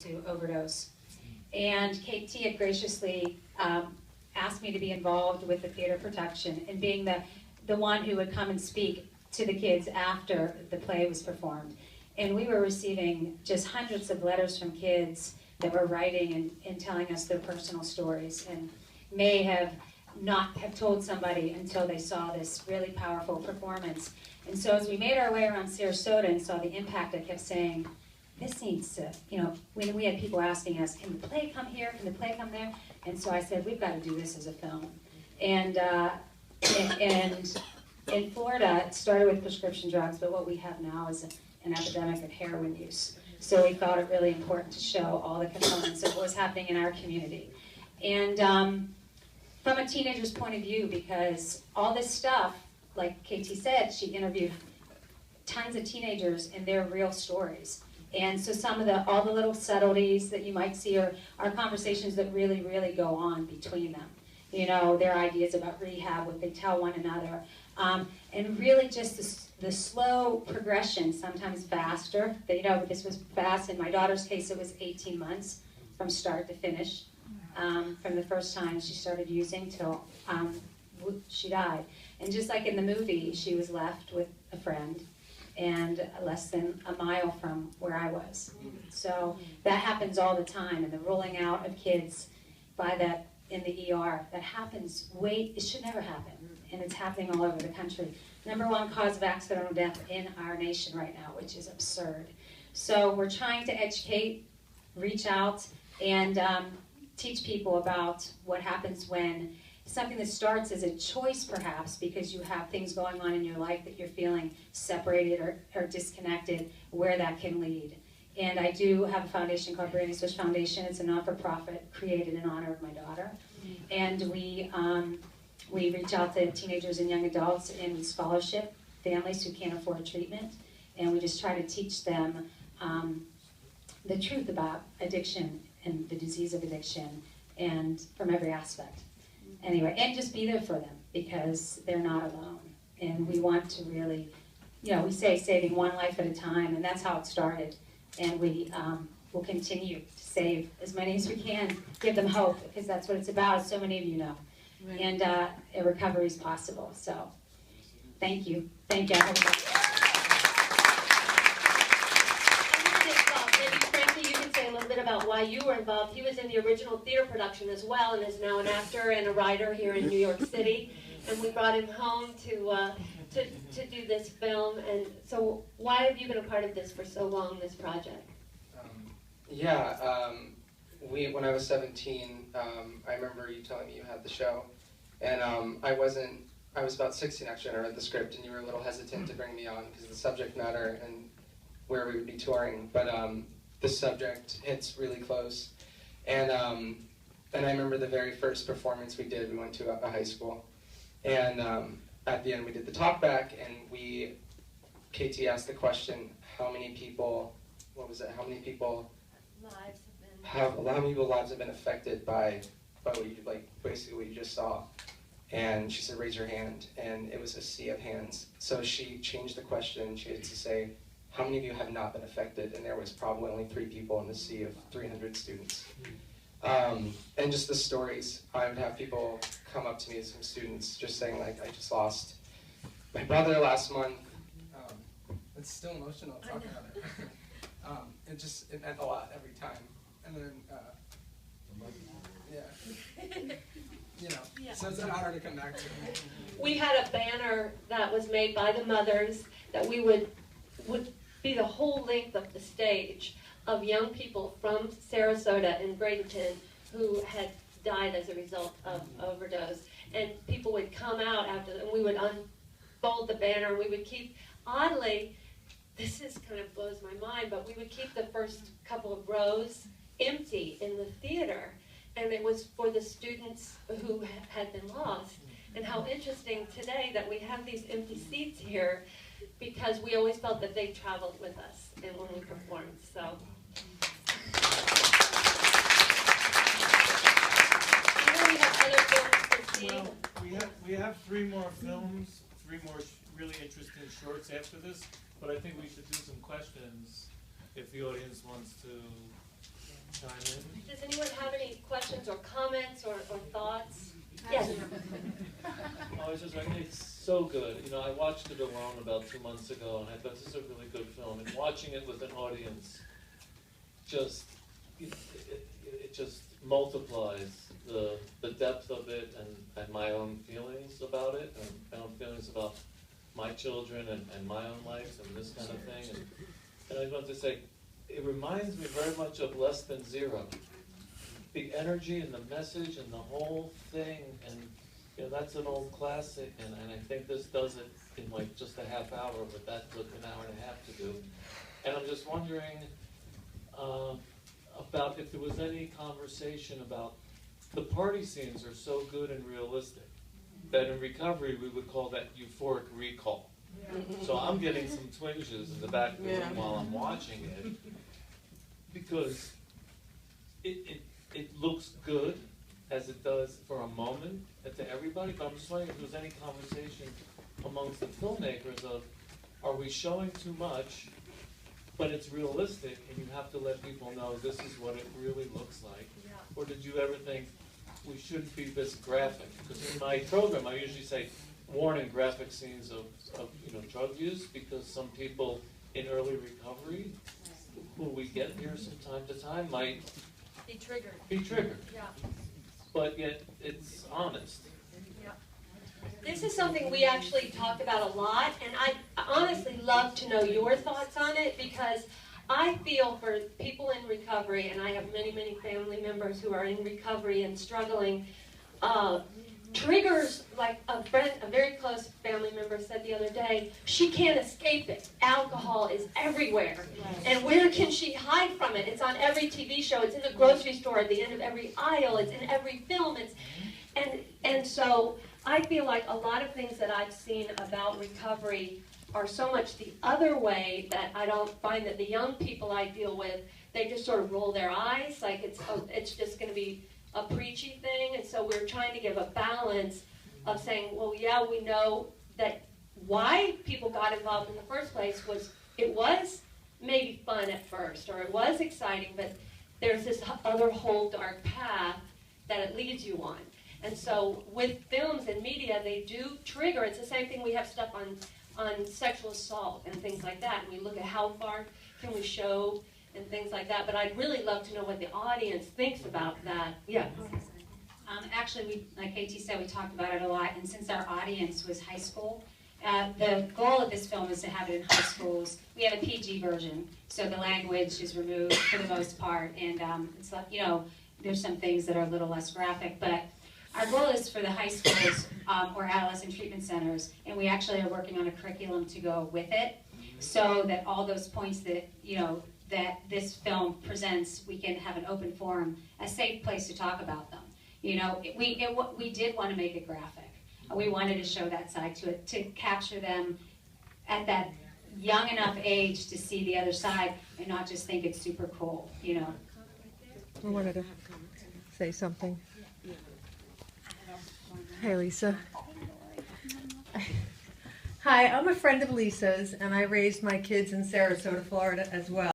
to overdose. And KT had graciously asked me to be involved with the theater production and being the one who would come and speak to the kids after the play was performed. And we were receiving just hundreds of letters from kids that were writing and telling us their personal stories, and may have not have told somebody until they saw this really powerful performance. And so as we made our way around Sarasota and saw the impact, I kept saying, this needs to, when we had people asking us, can the play come here, can the play come there? And so I said, we've got to do this as a film. And in Florida, it started with prescription drugs, but what we have now is an epidemic of heroin use. So we thought it really important to show all the components of what was happening in our community. And from a teenager's point of view, because all this stuff, like KT said, she interviewed tons of teenagers and their real stories. And so all the little subtleties that you might see are conversations that really, really go on between them. Their ideas about rehab, what they tell one another. And really just the slow progression, sometimes faster. This was fast. In my daughter's case, it was 18 months from start to finish, from the first time she started using till she died. And just like in the movie, she was left with a friend and less than a mile from where I was. So that happens all the time, and the rolling out of kids in the ER, that happens, it should never happen, and it's happening all over the country. #1 cause of accidental death in our nation right now, which is absurd. So we're trying to educate, reach out, and teach people about what happens when something that starts as a choice, perhaps, because you have things going on in your life that you're feeling separated or disconnected, where that can lead. And I do have a foundation called Brandy Foundation. It's a not-for-profit created in honor of my daughter. And we reach out to teenagers and young adults in scholarship, families who can't afford treatment, and we just try to teach them the truth about addiction and the disease of addiction, and from every aspect. Anyway, and just be there for them, because they're not alone. And we want to really, we say saving one life at a time, and that's how it started. And we will continue to save as many as we can, give them hope, because that's what it's about, as so many of you know. Right. And a recovery is possible. So, thank you. Thank you. About why you were involved. He was in the original theater production as well, and is now an actor and a writer here in New York City. And we brought him home to do this film. And so, why have you been a part of this for so long? This project? When I was 17, I remember you telling me you had the show, and I was about 16 actually, and I read the script, and you were a little hesitant to bring me on because of the subject matter and where we would be touring, but the subject hits really close. And I remember the very first performance we did, we went to a high school. And at the end we did the talk back, and KT asked the question, how many people's lives have been affected by basically what you just saw? And she said, raise your hand. And it was a sea of hands. So she changed the question. She had to say, how many of you have not been affected? And there was probably only 3 people in the sea of 300 students. And just the stories, I would have people come up to me, some students, just saying I just lost my brother last month. It's still emotional talking about it. It meant a lot every time. And then, so it's hard to come back to. We had a banner that was made by the mothers that we would be the whole length of the stage of young people from Sarasota and Bradenton who had died as a result of overdose. And people would come out after, and we would unfold the banner, and we would keep, oddly, this kind of blows my mind, but we would keep the first couple of rows empty in the theater, and it was for the students who had been lost. And how interesting today that we have these empty seats here, because we always felt that they traveled with us and when we performed. So. We have other films to see. Well, we have 3 more films, 3 more really interesting shorts after this, but I think we should do some questions if the audience wants to chime in? Does anyone have any questions or comments or thoughts? Yes. I was just wondering, it's so good. You know, I watched it alone about 2 months ago, and I thought this is a really good film. And watching it with an audience, just it just multiplies the depth of it and my own feelings about it, and my own feelings about my children and my own life and this kind of thing. And I want to say, it reminds me very much of Less Than Zero. The energy and the message and the whole thing, and you know, that's an old classic, and I think this does it in like just a half hour, but that took an hour and a half to do. And I'm just wondering about if there was any conversation about the party scenes are so good and realistic that in recovery we would call that euphoric recall. So I'm getting some twinges in the back of the room while I'm watching it, because it looks good as it does for a moment to everybody, but I'm just wondering if there was any conversation amongst the filmmakers of, are we showing too much, but it's realistic and you have to let people know this is what it really looks like? Or did you ever think we shouldn't be this graphic? Because in my program I usually say, warning graphic scenes of drug use, because some people in early recovery who we get here from time to time might Be triggered. Yeah. But yet it's honest. Yeah. This is something we actually talk about a lot, and I honestly love to know your thoughts on it, because I feel for people in recovery, and I have many, many family members who are in recovery and struggling, triggers, like a very close family member said the other day, she can't escape it. Alcohol is everywhere. And where can she hide from it? It's on every TV show. It's in the grocery store at the end of every aisle. It's in every film. And so I feel like a lot of things that I've seen about recovery are so much the other way, that I don't find that the young people I deal with, they just sort of roll their eyes, like it's just going to be a preachy thing. And so we're trying to give a balance of saying, well, yeah, we know that why people got involved in the first place was, it was maybe fun at first, or it was exciting, but there's this other whole dark path that it leads you on. And so with films and media, they do trigger. It's the same thing. We have stuff on sexual assault and things like that, and we look at how far can we show and things like that. But I'd really love to know what the audience thinks about that. Yeah. Actually, like AT said, we talked about it a lot, and since our audience was high school, the goal of this film is to have it in high schools. We have a PG version, so the language is removed for the most part, and it's like, there's some things that are a little less graphic, but our goal is for the high schools or adolescent treatment centers, and we actually are working on a curriculum to go with it, so that all those points that, that this film presents, we can have an open forum, a safe place to talk about them. We did want to make it graphic. We wanted to show that side to it, to capture them at that young enough age to see the other side and not just think it's super cool, I wanted to say something. Hey, Lisa. Hi, I'm a friend of Lisa's, and I raised my kids in Sarasota, Florida as well.